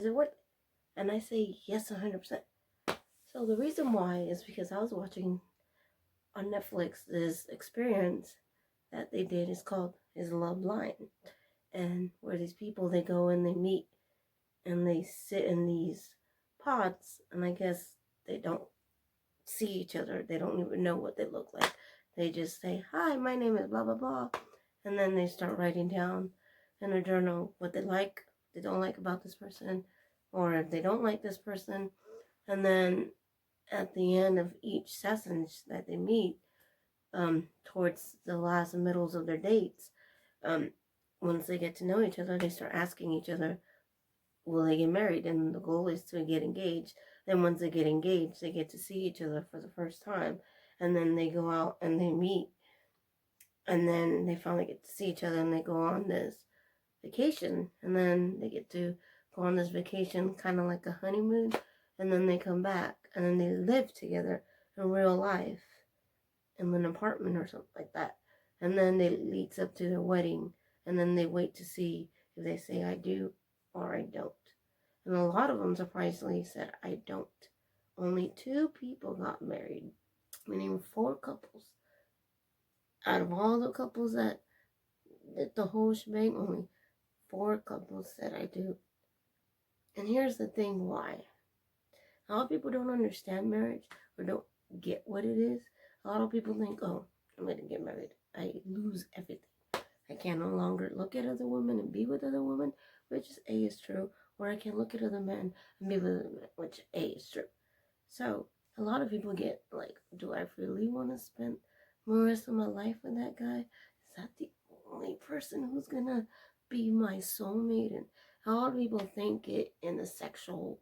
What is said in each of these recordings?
Is it worth it? And I say yes, 100%. So the reason why is because I was watching on Netflix this experience that they did. Is called Is Love Blind, and where these people, they go and they meet and they sit in these pods, and I guess they don't see each other. They don't even know what they look like. They just say, "Hi, my name is blah blah blah," and then they start writing down in a journal what they don't like about this person, or if they don't like this person. And then at the end of each session that they meet, towards the last and middles of their dates, um, once they get to know each other, they start asking each other, will they get married? And the goal is to get engaged. Then once they get engaged, they get to see each other for the first time. And then they go out and they meet. And then they finally get to see each other and they go on this vacation. And then they get to go on this vacation kind of like a honeymoon. And then they come back and then they live together in real life in an apartment or something like that. And then it leads up to their wedding. And then they wait to see if they say I do or I don't. And a lot of them surprisingly said I don't. Only 2 people got married, meaning 4 couples. Out of all the couples that did the whole shebang, only 4 couples said I do. And here's the thing why. A lot of people don't understand marriage or don't get what it is. A lot of people think, oh, I'm going to get married. I lose everything. I can no longer look at other women and be with other women, which is A, is true. Or I can look at other men and be with other men, which A, is true. So a lot of people get like, do I really want to spend the rest of my life with that guy? Is that the only person who's going to be my soulmate? And a lot of people think it in a sexual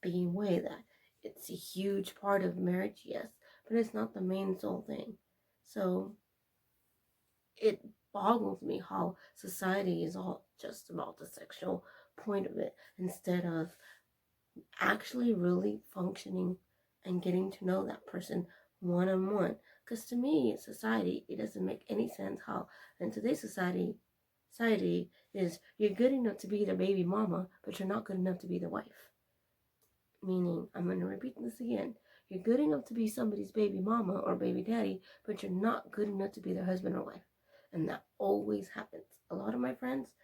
being way, that it's a huge part of marriage, yes, but it's not the main sole thing. So it boggles me how society is all just about the sexual point of it, instead of actually really functioning and getting to know that person one-on-one. Because to me, society, it doesn't make any sense how in today's society is, you're good enough to be the baby mama, but you're not good enough to be the wife. Meaning, I'm going to repeat this again. You're good enough to be somebody's baby mama or baby daddy, but you're not good enough to be their husband or wife. And that always happens. A lot of my friends,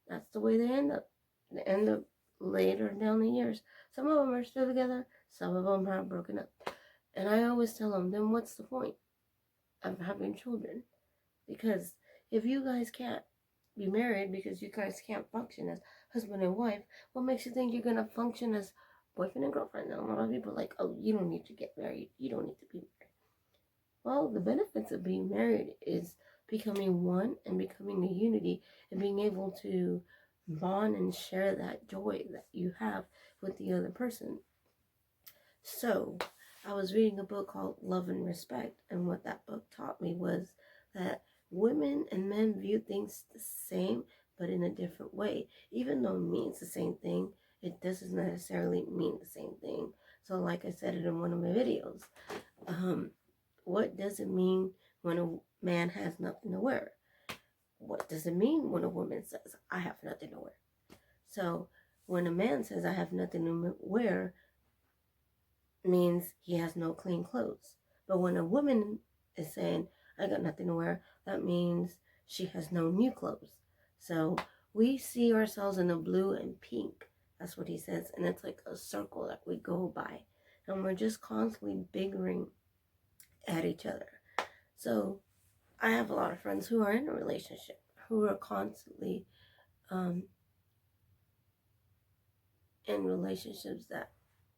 that's the way they end up. They end up later down the years. Some of them are still together. Some of them have broken up. And I always tell them, then what's the point of having children? Because if you guys can't be married because you guys can't function as husband and wife, what makes you think you're going to function as boyfriend and girlfriend? And a lot of people are like, oh, you don't need to get married. You don't need to be married. Well, the benefits of being married is becoming one and becoming a unity and being able to bond and share that joy that you have with the other person. So I was reading a book called Love and Respect, and what that book taught me was that women and men view things the same but in a different way. Even though it means the same thing, it doesn't necessarily mean the same thing. So like I said it in one of my videos, what does it mean when a man has nothing to wear? What does it mean when a woman says, I have nothing to wear? So when a man says, I have nothing to wear, means he has no clean clothes. But when a woman is saying, I got nothing to wear, that means she has no new clothes. So we see ourselves in the blue and pink. That's what he says. And it's like a circle that we go by. And we're just constantly bickering at each other. So I have a lot of friends who are in a relationship, who are constantly in relationships that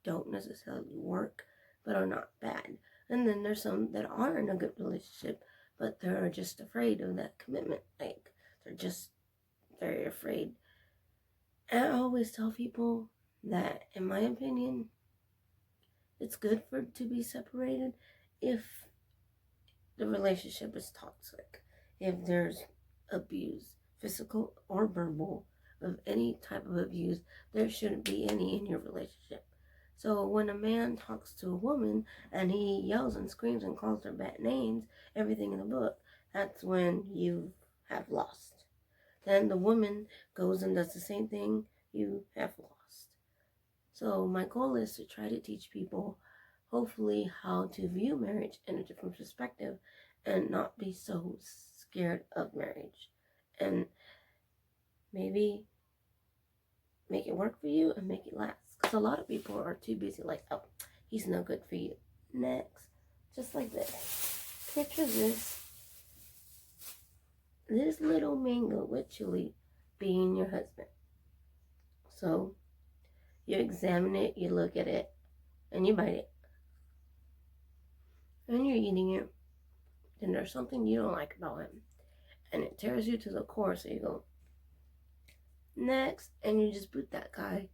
don't necessarily work, but are not bad. And then there's some that are in a good relationship, but they're just afraid of that commitment. Like, they're just very afraid. And I always tell people that, in my opinion, it's good for to be separated if the relationship is toxic, if there's abuse, physical or verbal, of any type of abuse. There shouldn't be any in your relationship. So when a man talks to a woman and he yells and screams and calls her bad names, everything in the book, that's when you have lost. Then the woman goes and does the same thing, you have lost. So my goal is to try to teach people, hopefully, how to view marriage in a different perspective and not be so scared of marriage. And maybe make it work for you and make it last. Because a lot of people are too busy, like, oh, he's no good for you. Next. Just like this. Picture this. This little mango literally being your husband. So you examine it, you look at it, and you bite it. And you're eating it. And there's something you don't like about him. And it tears you to the core, so you go, next, and you just boot that guy.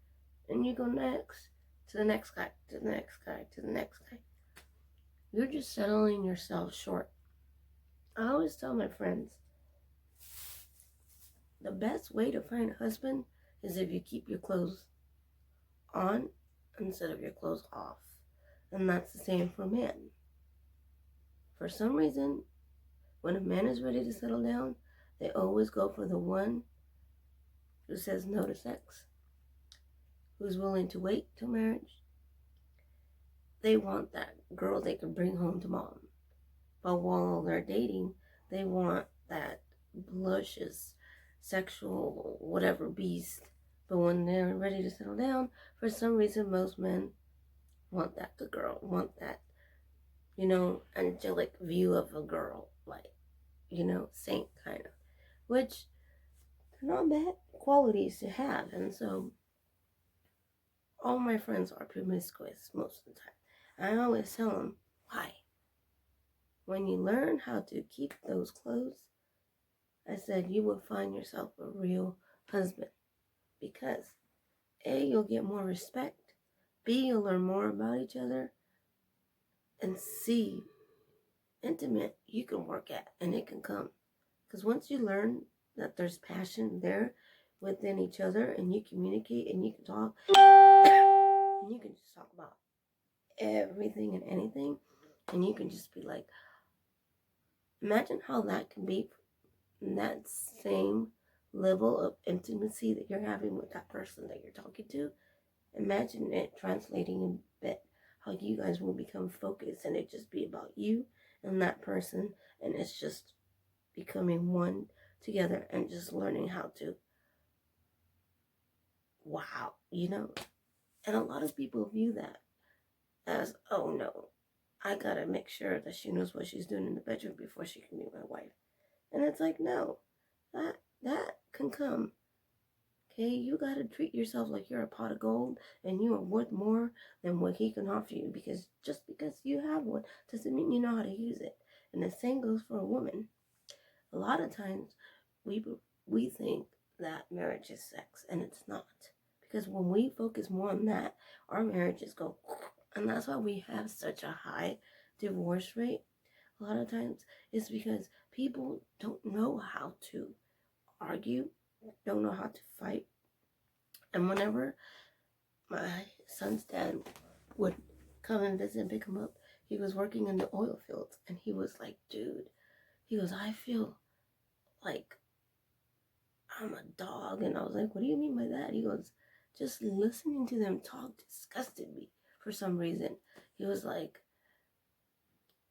And you go next, to the next guy, to the next guy, to the next guy. You're just settling yourself short. I always tell my friends, the best way to find a husband is if you keep your clothes on instead of your clothes off. And that's the same for men. For some reason, when a man is ready to settle down, they always go for the one who says no to sex, who's willing to wait till marriage. They want that girl they can bring home to mom. But while they're dating, they want that luscious, sexual, whatever beast. But when they're ready to settle down, for some reason, most men want that good girl, want that, angelic view of a girl, like, saint kind of, which they're not bad qualities to have. And so all my friends are promiscuous most of the time. I always tell them, why? When you learn how to keep those clothes, I said, you will find yourself a real husband. Because A, you'll get more respect. B, you'll learn more about each other. And C, intimate, you can work at and it can come. Because once you learn that there's passion there within each other and you communicate and you can talk, and you can just talk about everything and anything, and you can just be like, imagine how that can be, that same level of intimacy that you're having with that person that you're talking to. Imagine it translating a bit how you guys will become focused and it just be about you and that person, and it's just becoming one together and just learning how to wow, and a lot of people view that as, oh no, I gotta make sure that she knows what she's doing in the bedroom before she can be my wife. And it's like, no, that can come. Okay, you gotta treat yourself like you're a pot of gold and you are worth more than what he can offer you, because just because you have one doesn't mean you know how to use it. And the same goes for a woman. A lot of times we think that marriage is sex, and it's not. Because when we focus more on that, our marriages go, and that's why we have such a high divorce rate. A lot of times it's because people don't know how to argue, don't know how to fight. And whenever my son's dad would come and visit and pick him up, he was working in the oil fields, and he was like, dude, he goes, I feel like I'm a dog. And I was like, what do you mean by that? He goes, just listening to them talk disgusted me for some reason. He was like,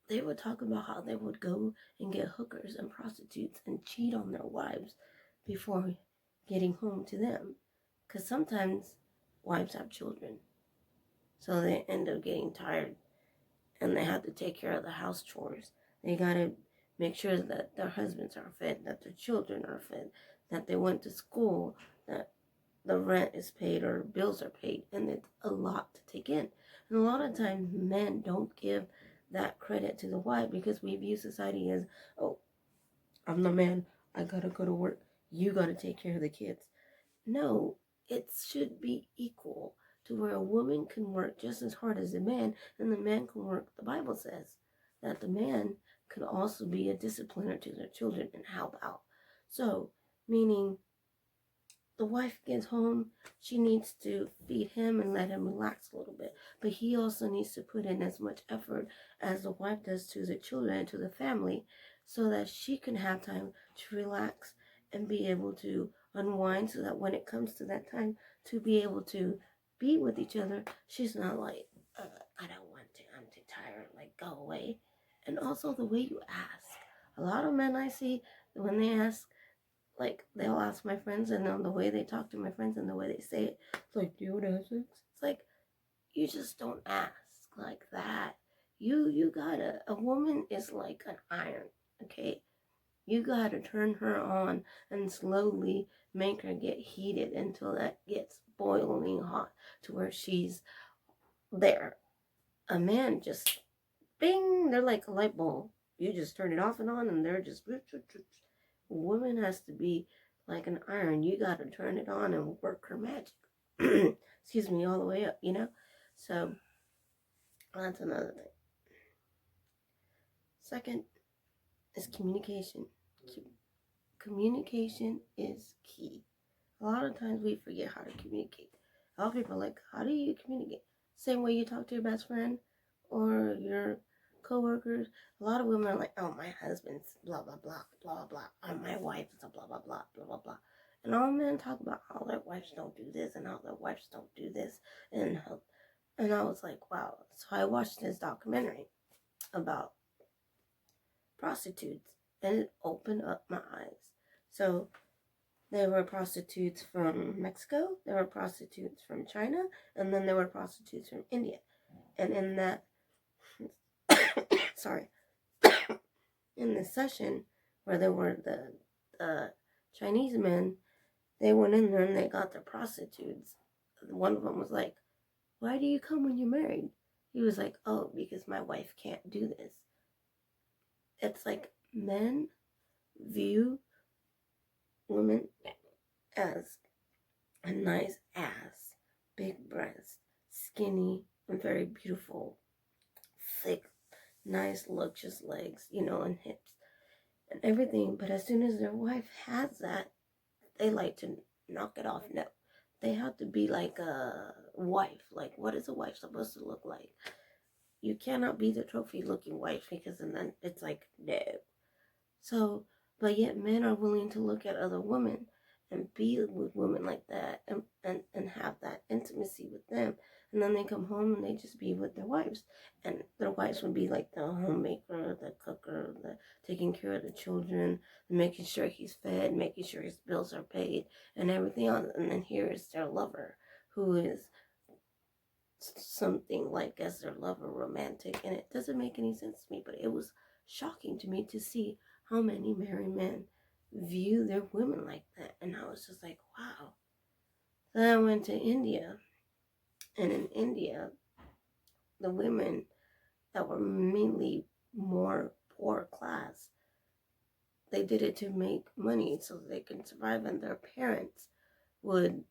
they would talk about how they would go and get hookers and prostitutes and cheat on their wives before getting home to them. Because sometimes wives have children. So they end up getting tired and they have to take care of the house chores. They got to make sure that their husbands are fed, that their children are fed, that they went to school, that the rent is paid or bills are paid. And it's a lot to take in. And a lot of times men don't give that credit to the wife because we view society as, oh, I'm the man, I gotta go to work, you gotta take care of the kids. No, it should be equal to where a woman can work just as hard as a man, and the man can work. The Bible says that the man can also be a discipliner to their children and help out. So, meaning the wife gets home, she needs to feed him and let him relax a little bit. But he also needs to put in as much effort as the wife does to the children and to the family so that she can have time to relax and be able to unwind, so that when it comes to that time to be able to be with each other, she's not like, I don't want to, I'm too tired, like, go away. And also the way you ask. A lot of men I see, when they ask, like, they'll ask my friends, and then the way they talk to my friends and the way they say it, it's like, do you want to have sex? It's like, you just don't ask like that. You gotta, a woman is like an iron, okay? You gotta turn her on and slowly make her get heated until that gets boiling hot to where she's there. A man just, bing, they're like a light bulb. You just turn it off and on and they're just, a woman has to be like an iron. You gotta turn it on and work her magic. Excuse me, all the way up, you know? So, that's another thing. Second is communication. Communication is key. A lot of times we forget how to communicate. A lot of people are like, how do you communicate? Same way you talk to your best friend or your coworkers. A lot of women are like, oh, my husband's blah, blah, blah, blah, blah. Or my wife is a blah, blah, blah, blah, blah, blah. And all men talk about how their wives don't do this and how their wives don't do this. And I was like, wow. So I watched this documentary about prostitutes, and it opened up my eyes. So there were prostitutes from Mexico, there were prostitutes from China, and then there were prostitutes from India. And in that, sorry, in the session where there were the Chinese men, they went in there and they got their prostitutes. One of them was like, why do you come when you're married? He was like, oh, because my wife can't do this. It's like men view women as a nice ass, big breast, skinny, and very beautiful, thick, nice, luscious legs, you know, and hips and everything. But as soon as their wife has that, they like to knock it off. No, they have to be like a wife. Like, what is a wife supposed to look like? You cannot be the trophy looking wife, because then it's like, no. So, but yet men are willing to look at other women and be with women like that and have that intimacy with them. And then they come home and they just be with their wives. And their wives would be like the homemaker, the cooker, the taking care of the children, making sure he's fed, making sure his bills are paid, and everything else. And then here is their lover, who is something like as their lover, romantic. And it doesn't make any sense to me, but it was shocking to me to see how many married men view their women like that. And I was just like, wow. Then I went to India, and in India, the women that were mainly more poor class, they did it to make money so they can survive, and their parents would,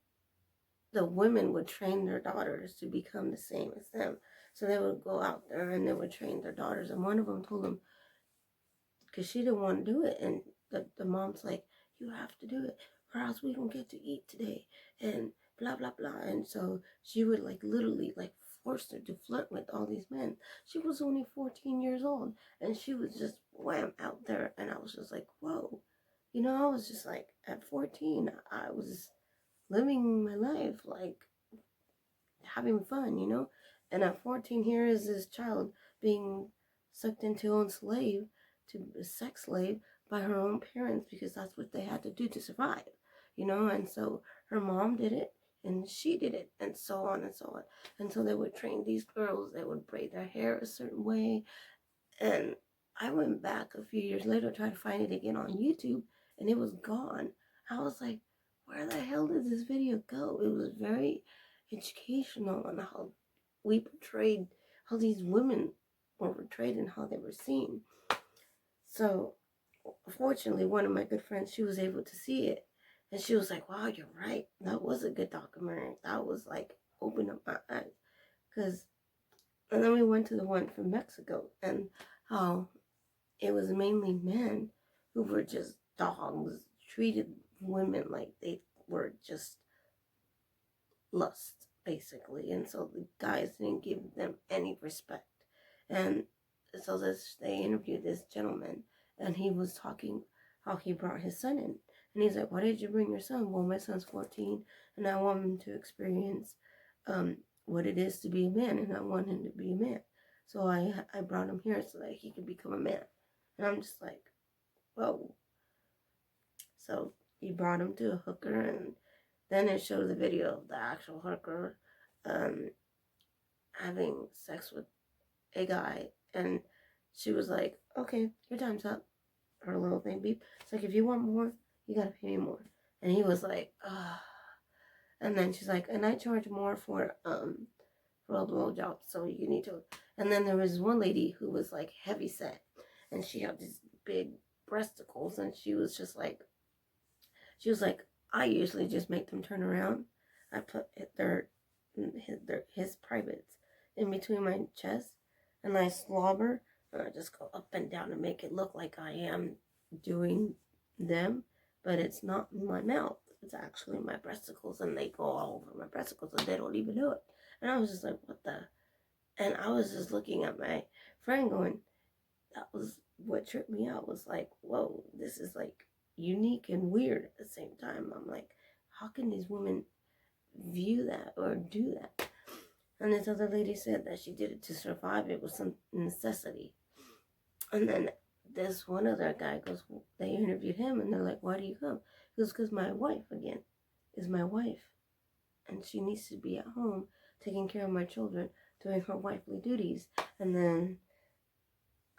the women would train their daughters to become the same as them. So they would go out there and they would train their daughters. And one of them told them, because she didn't want to do it, and the mom's like, you have to do it or else we don't get to eat today, and blah blah blah. And so she would like literally like force her to flirt with all these men. She was only 14 years old, and she was just wham out there. And I was just like, whoa. You know, I was just like, at 14 I was living my life, like having fun, you know. And at 14, here is this child being sucked into a slave, to a sex slave, by her own parents, because that's what they had to do to survive, you know. And so her mom did it, and she did it, and so on and so on. And so they would train these girls, they would braid their hair a certain way. And I went back a few years later, tried to find it again on YouTube, and it was gone. I was like, where the hell did this video go? It was very educational on how we portrayed, how these women were portrayed and how they were seen. So, fortunately, one of my good friends, she was able to see it. And she was like, wow, you're right. That was a good documentary. That was like, opened up my eyes. And then we went to the one from Mexico, and how it was mainly men who were just dogs, treated women like they were just lust, basically. And so the guys didn't give them any respect. And so they interviewed this gentleman, and he was talking how he brought his son in. And he's like, why did you bring your son? Well, my son's 14, and I want him to experience what it is to be a man, and I want him to be a man. So I brought him here so that he could become a man. And I'm just like, whoa. So he brought him to a hooker, and then it showed the video of the actual hooker having sex with a guy, and she was like, okay, your time's up. Her little thing beep. It's like, if you want more, you gotta pay me more. And he was like, ah. And then she's like, and I charge more for a blowjob, so you need to. And then there was one lady who was like heavy set, and she had these big breasticles, and she was like, I usually just make them turn around. I put his privates in between my chest, and I slobber, and I just go up and down to make it look like I am doing them, but it's not my mouth. It's actually my breasticles, and they go all over my breasticles, and they don't even know it. And I was just like, what the? And I was just looking at my friend going, that was what tripped me out, was like, whoa, this is like unique and weird at the same time. I'm like, how can these women view that or do that? And this other lady said that she did it to survive. It was some necessity. And then this one other guy goes, they interviewed him, and they're like, why do you come? He goes, because my wife, again, is my wife. And she needs to be at home taking care of my children, doing her wifely duties. And then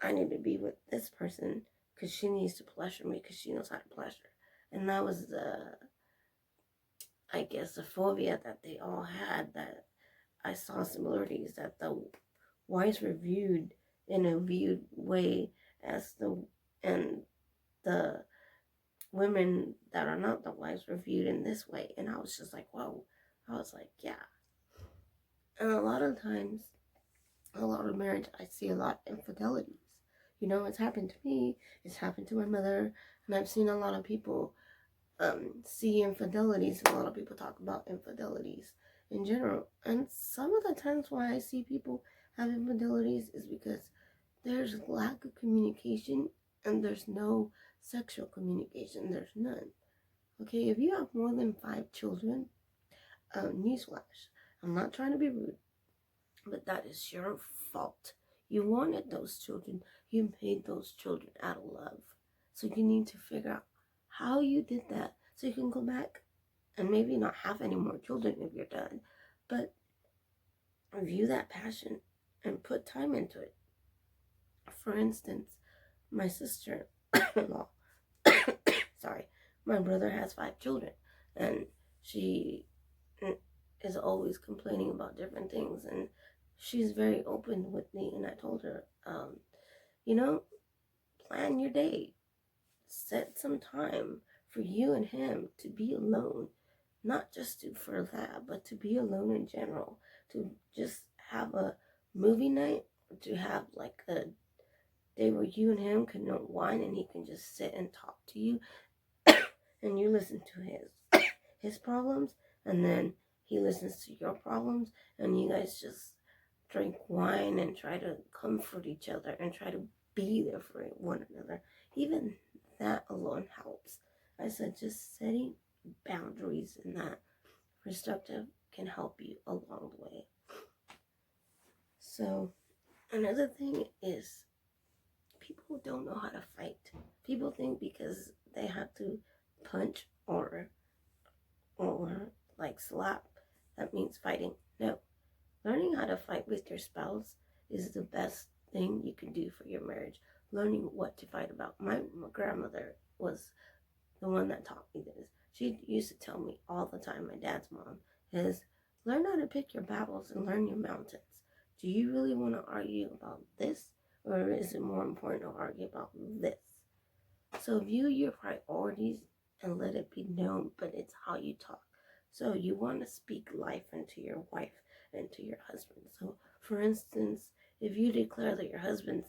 I need to be with this person because she needs to pleasure me because she knows how to pleasure. And that was I guess, the phobia that they all had, that I saw similarities, that the wives were viewed in a viewed way as and the women that are not the wives were viewed in this way. And I was just like, whoa. I was like, yeah. And a lot of times, a lot of marriage, I see a lot of infidelities. You know, it's happened to me, it's happened to my mother, and I've seen a lot of people see infidelities. A lot of people talk about infidelities in general. And some of the times why I see people have infidelities is because there's lack of communication, and there's no sexual communication. There's none. Okay, if you have more than 5 children, newsflash, I'm not trying to be rude, but that is your fault. You wanted those children. You made those children out of love. So you need to figure out how you did that so you can go back and maybe not have any more children if you're done, but view that passion and put time into it. For instance, my sister-in-law, sorry, my brother has 5 children, and she is always complaining about different things, and she's very open with me. And I told her, you know, plan your day, set some time for you and him to be alone, not just for that, but to be alone in general, to just have a movie night, to have like a day where you and him can unwind, and he can just sit and talk to you, and you listen to his problems, and then he listens to your problems, and you guys just drink wine and try to comfort each other and try to be there for one another. Even that alone helps. I said, just setting boundaries in that perspective can help you along the way. So another thing is, people don't know how to fight. People think because they have to punch or like slap, that means fighting. No. Learning how to fight with your spouse is the best thing you can do for your marriage. Learning what to fight about. My grandmother was the one that taught me this. She used to tell me all the time, my dad's mom, is learn how to pick your battles and learn your mountains. Do you really want to argue about this, or is it more important to argue about this? So view your priorities and let it be known, but it's how you talk. So you want to speak life into your wife and to your husband. So for instance, if you declare that your husband's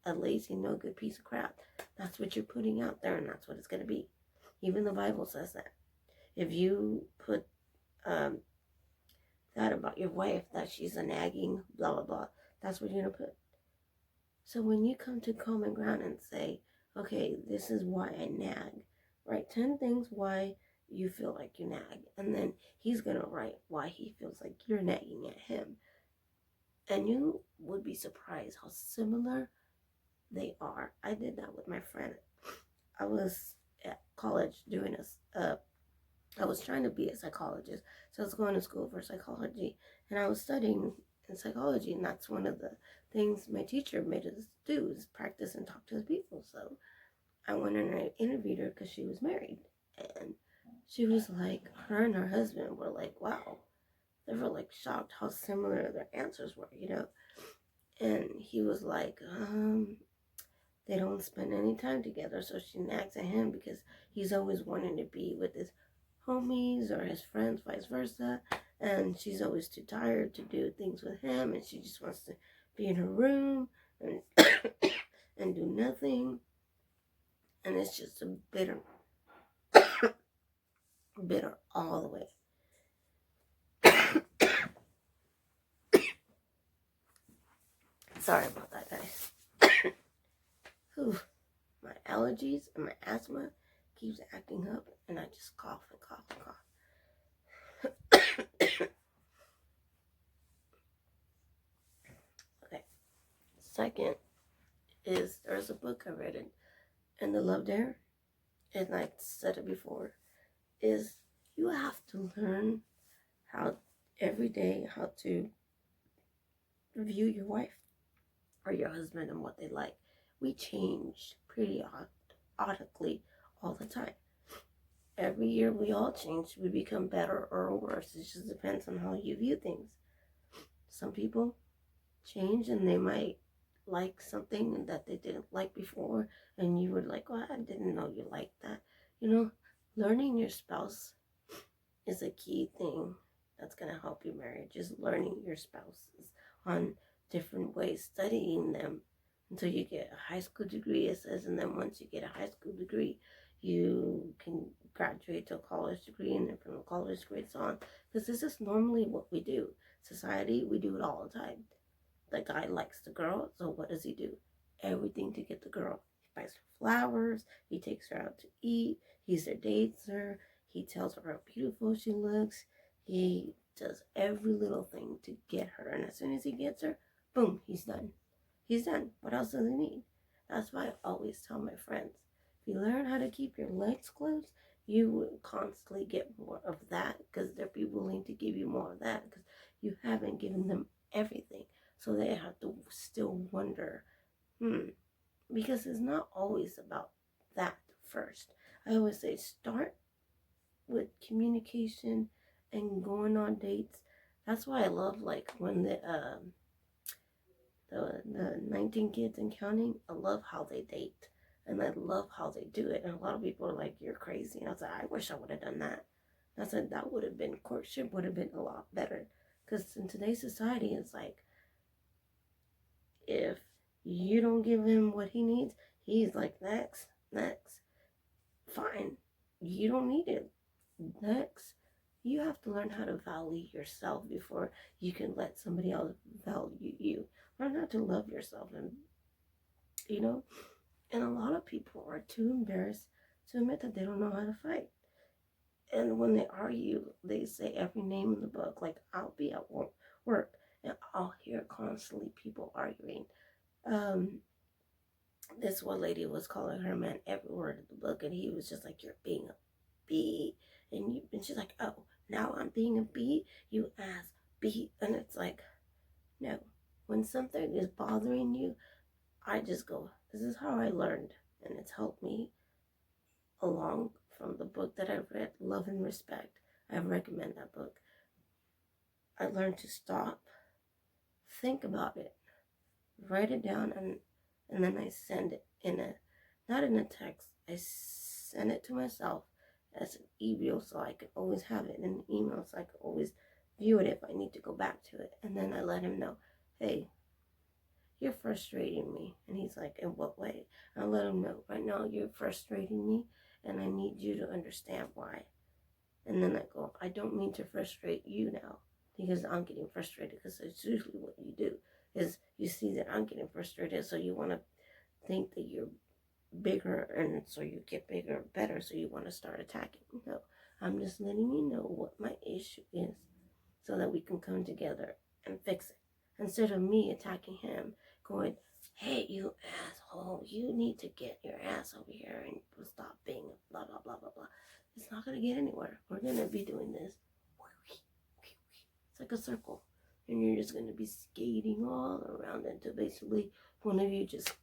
a lazy, no good piece of crap, that's what you're putting out there, and that's what it's going to be. Even the Bible says that. If you put that about your wife, that she's a nagging, blah, blah, blah, that's what you're going to put. So when you come to common ground and say, okay, this is why I nag, right? 10 things why you feel like you nag. And then he's going to write why he feels like you're nagging at him. And you would be surprised how similar they are. I did that with my friend. I was at college doing I was trying to be a psychologist. So I was going to school for psychology, and I was studying in psychology, and that's one of the things my teacher made us do is practice and talk to the people. So I went and I interviewed her because she was married, and she was like, her and her husband were like, wow, they were like shocked how similar their answers were, you know. And he was like, they don't spend any time together, so she nags at him because he's always wanting to be with his homies or his friends, vice versa, and she's always too tired to do things with him, and she just wants to be in her room and and do nothing, and it's just a bitter bitter all the way. Sorry about that, guys. Whew. My allergies and my asthma keeps acting up, and I just cough and cough and cough. Okay. Second is there's a book I read in the Love Dare, and I said it before, is you have to learn how every day how to view your wife or your husband and what they like. We change periodically all the time. Every year we all change. We become better or worse. It just depends on how you view things. Some people change and they might like something that they didn't like before, and you were like, well, I didn't know you liked that. You know, learning your spouse is a key thing that's going to help your marriage, is learning your spouses on different ways, studying them until you get a high school degree, it says, and then once you get a high school degree, you can graduate to a college degree, and then from a college grades on, because this is normally what we do. Society, we do it all the time. The guy likes the girl, so what does he do? Everything to get the girl. He buys her flowers, he takes her out to eat, he's there, dates her, he tells her how beautiful she looks, he does every little thing to get her, and as soon as he gets her, boom, he's done. He's done. What else does he need? That's why I always tell my friends, if you learn how to keep your legs closed, you will constantly get more of that, because they'll be willing to give you more of that because you haven't given them everything. So they have to still wonder, because it's not always about that first. I always say start with communication and going on dates. That's why I love like when the 19 kids and counting, I love how they date and I love how they do it. And a lot of people are like, you're crazy. And I was like, I wish I would have done that. I said that would have been, courtship would have been a lot better, because in today's society it's like, if you don't give him what he needs, he's like, next, fine, you don't need it, next. You have to learn how to value yourself before you can let somebody else value you. Learn how to love yourself, and you know, and a lot of people are too embarrassed to admit that they don't know how to fight. And when they argue, they say every name in the book. Like, I'll be at work and I'll hear constantly people arguing. This one lady was calling her man every word of the book, and he was just like, you're being a B. And she's like, oh, now I'm being a B? You ass B. And it's like, no. When something is bothering you, I just go, this is how I learned. And it's helped me along from the book that I read, Love and Respect. I recommend that book. I learned to stop, think about it, write it down, and then I send it not in a text, I send it to myself as an email, so I can always have it in an email, so I can always view it if I need to go back to it. And then I let him know, hey, you're frustrating me. And he's like, in what way? I let him know, right now you're frustrating me, and I need you to understand why. And then I go, I don't mean to frustrate you now, because I'm getting frustrated, because it's usually what you do, is you see that I'm getting frustrated, so you want to think that you're bigger, and so you get bigger and better, so you want to start attacking. No, I'm just letting you know what my issue is so that we can come together and fix it. Instead of me attacking him, going, hey, you asshole, you need to get your ass over here and stop being blah, blah, blah, blah, blah. It's not going to get anywhere. We're going to be doing this. It's like a circle. And you're just going to be skating all around it until basically one of you just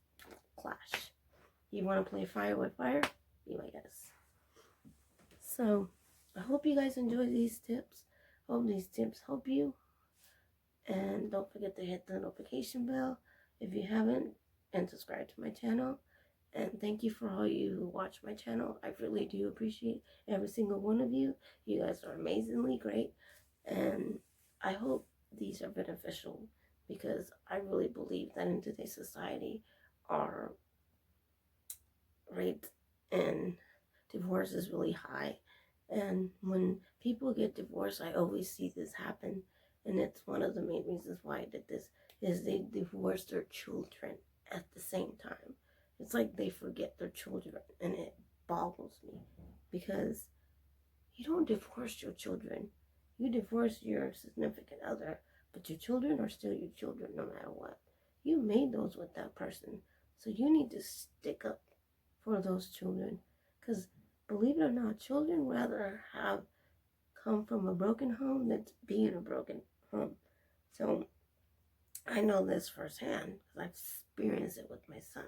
clash. You want to play fire with fire? Be my guest. So, I hope you guys enjoy these tips. Hope these tips help you. And don't forget to hit the notification bell if you haven't, and subscribe to my channel. And thank you for all you who watch my channel. I really do appreciate every single one of you. You guys are amazingly great. And I hope these are beneficial, because I really believe that in today's society, our rate in divorce is really high. And when people get divorced, I always see this happen. And it's one of the main reasons why I did this, is they divorce their children at the same time. It's like they forget their children, and it boggles me, because you don't divorce your children. You divorce your significant other, but your children are still your children no matter what. You made those with that person, so you need to stick up for those children, because believe it or not, children rather have come from a broken home than to be in a broken home. So I know this firsthand, because I've experienced it with my son.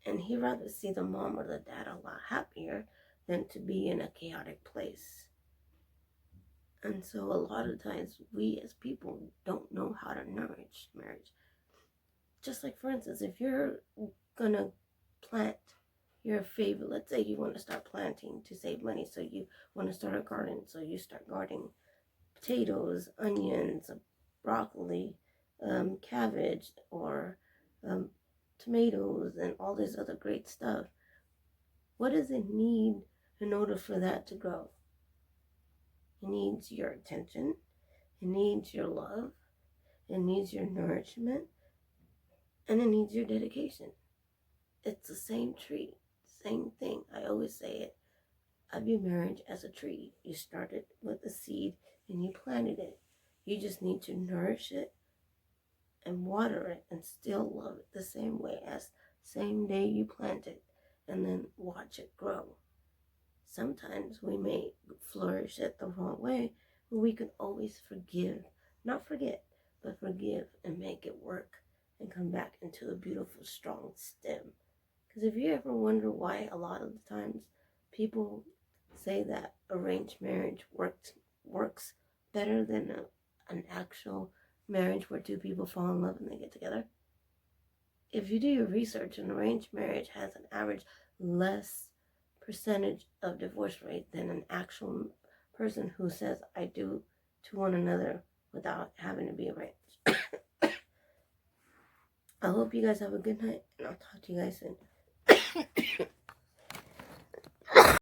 And he'd rather see the mom or the dad a lot happier than to be in a chaotic place. And so a lot of times we as people don't know how to nourish marriage. Just like, for instance, if you're gonna plant your favorite, let's say you want to start planting to save money, so you want to start a garden, so you start gardening potatoes, onions, broccoli, cabbage, or tomatoes, and all this other great stuff. What does it need in order for that to grow? It needs your attention, it needs your love, it needs your nourishment, and it needs your dedication. It's the same tree, same thing. I always say it. I view marriage as a tree. You started with a seed and you planted it. You just need to nourish it and water it and still love it the same way as same day you plant it, and then watch it grow. Sometimes we may flourish it the wrong way, but we can always forgive, not forget, but forgive and make it work and come back into a beautiful, strong stem. Because if you ever wonder why a lot of the times people say that arranged marriage works better than an actual marriage where two people fall in love and they get together, if you do your research, an arranged marriage has an average less percentage of divorce rate than an actual person who says I do to one another without having to be arranged. I hope you guys have a good night, and I'll talk to you guys soon.